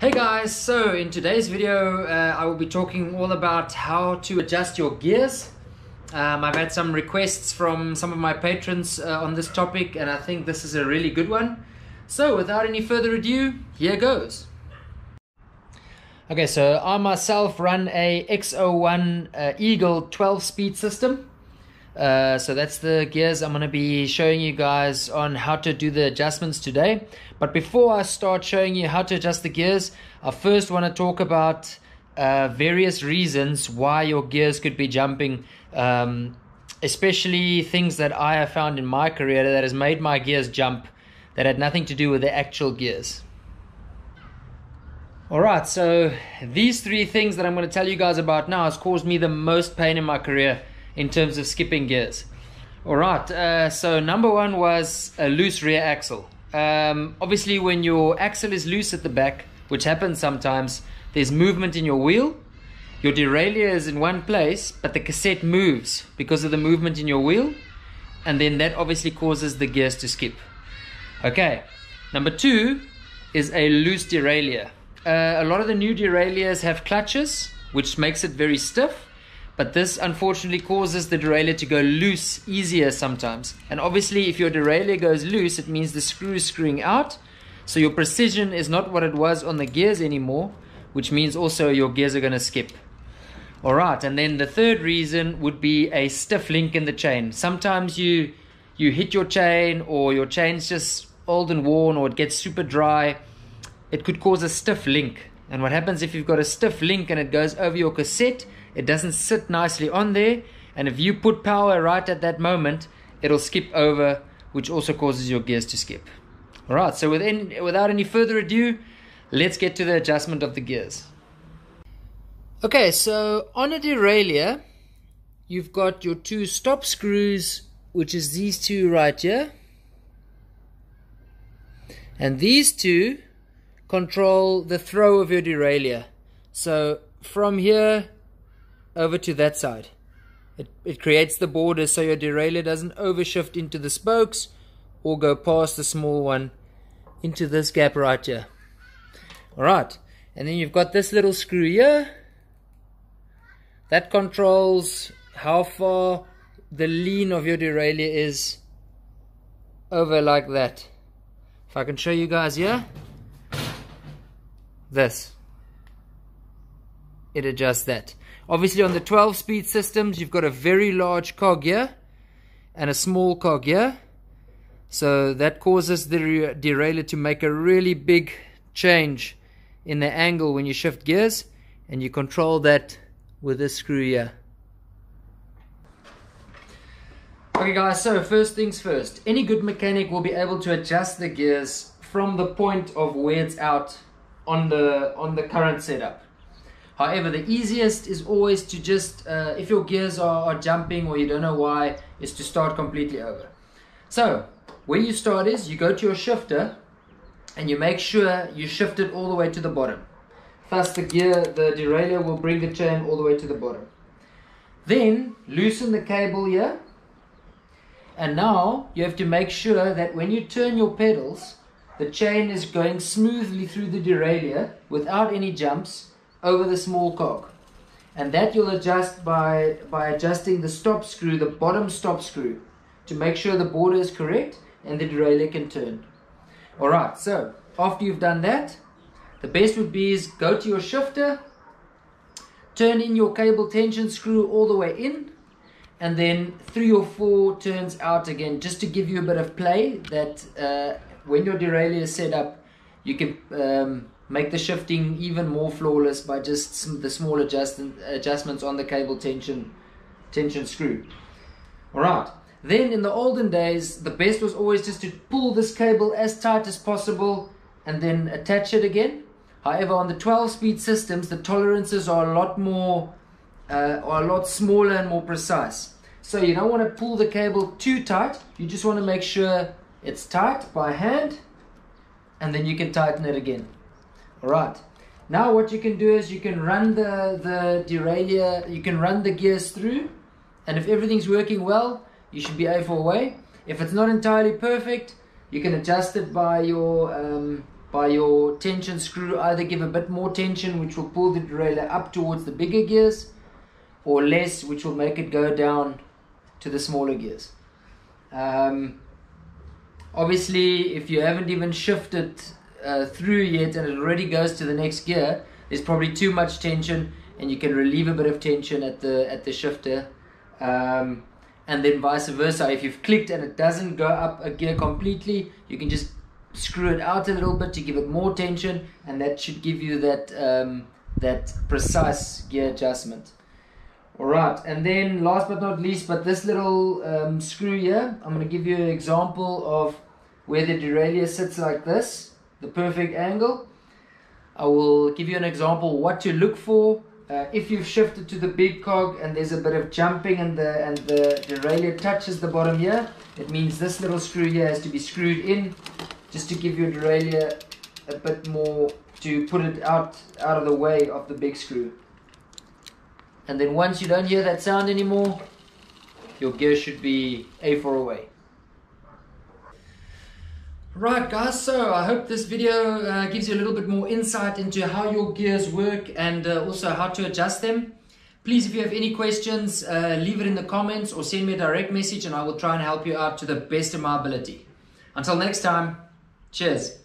Hey guys, so in today's video I will be talking all about how to adjust your gears. I've had some requests from some of my patrons on this topic, and I think this is a really good one. So without any further ado, here goes. Okay, so I myself run a X01 Eagle 12-speed system. So that's the gears I'm going to be showing you guys on how to do the adjustments today. But before I start showing you how to adjust the gears, I first want to talk about various reasons why your gears could be jumping, especially things that I have found in my career that has made my gears jump that had nothing to do with the actual gears. Alright, so these three things that I'm going to tell you guys about now has caused me the most pain in my career in terms of skipping gears. Alright, so number one was a loose rear axle. Obviously when your axle is loose at the back, which happens sometimes, there's movement in your wheel. Your derailleur is in one place, but the cassette moves because of the movement in your wheel, and then that obviously causes the gears to skip. Okay, number two is a loose derailleur. A lot of the new derailleurs have clutches, which makes it very stiff. But this unfortunately causes the derailleur to go loose easier sometimes. And obviously if your derailleur goes loose, it means the screw is screwing out. So your precision is not what it was on the gears anymore, which means also your gears are going to skip. Alright, and then the third reason would be a stiff link in the chain. Sometimes you hit your chain, or your chain's just old and worn, or it gets super dry. It could cause a stiff link. And what happens if you've got a stiff link and it goes over your cassette, it doesn't sit nicely on there, and if you put power right at that moment, it'll skip over, which also causes your gears to skip. Alright, so without any further ado, let's get to the adjustment of the gears. Okay, so on a derailleur, you've got your two stop screws, which is these two right here, and these two control the throw of your derailleur. So from here over to that side, it creates the border so your derailleur doesn't overshift into the spokes or go past the small one into this gap right here. Alright, and then you've got this little screw here that controls how far the lean of your derailleur is over, like that. If I can show you guys here, this, it adjusts that. Obviously on the 12-speed systems, you've got a very large cog here and a small cog here, so that causes the derailleur to make a really big change in the angle when you shift gears, and you control that with this screw here. Okay guys, so first things first, any good mechanic will be able to adjust the gears from the point of where it's out on the current setup. However, the easiest is always to just, if your gears are jumping or you don't know why, is to start completely over. So, where you start is, you go to your shifter and you make sure you shift it all the way to the bottom. Thus the derailleur will bring the chain all the way to the bottom. Then, loosen the cable here. And now, you have to make sure that when you turn your pedals, the chain is going smoothly through the derailleur without any jumps over the small cog, and that you'll adjust by adjusting the stop screw, the bottom stop screw, to make sure the border is correct and the derailleur can turn. Alright, so after you've done that, the best would be is go to your shifter, turn in your cable tension screw all the way in, and then 3 or 4 turns out again, just to give you a bit of play, that when your derailleur is set up, you can make the shifting even more flawless by just the small adjustments on the cable tension screw. Alright, then in the olden days, the best was always just to pull this cable as tight as possible and then attach it again. However, on the 12-speed systems, the tolerances are a lot smaller and more precise. So you don't want to pull the cable too tight, you just want to make sure it's tight by hand, and then you can tighten it again. Alright, now what you can do is you can run the derailleur, you can run the gears through, and if everything's working well, you should be A4 away. If it's not entirely perfect, you can adjust it by your by your tension screw. Either give a bit more tension, which will pull the derailleur up towards the bigger gears, or less, which will make it go down to the smaller gears. Obviously, if you haven't even shifted through yet and it already goes to the next gear, there's probably too much tension, and you can relieve a bit of tension at the shifter. And then vice versa, if you've clicked and it doesn't go up a gear completely, you can just screw it out a little bit to give it more tension, and that should give you that precise gear adjustment. Alright, and then last but not least, but this little screw here, I'm going to give you an example of where the derailleur sits like this, the perfect angle. I will give you an example what to look for. If you've shifted to the big cog and there's a bit of jumping and the derailleur touches the bottom here, it means this little screw here has to be screwed in just to give your derailleur a bit more, to put it out of the way of the big screw. And then once you don't hear that sound anymore, your gear should be A4 away. Right guys, so I hope this video gives you a little bit more insight into how your gears work, and also how to adjust them. Please, if you have any questions, leave it in the comments or send me a direct message, and I will try and help you out to the best of my ability. Until next time, cheers.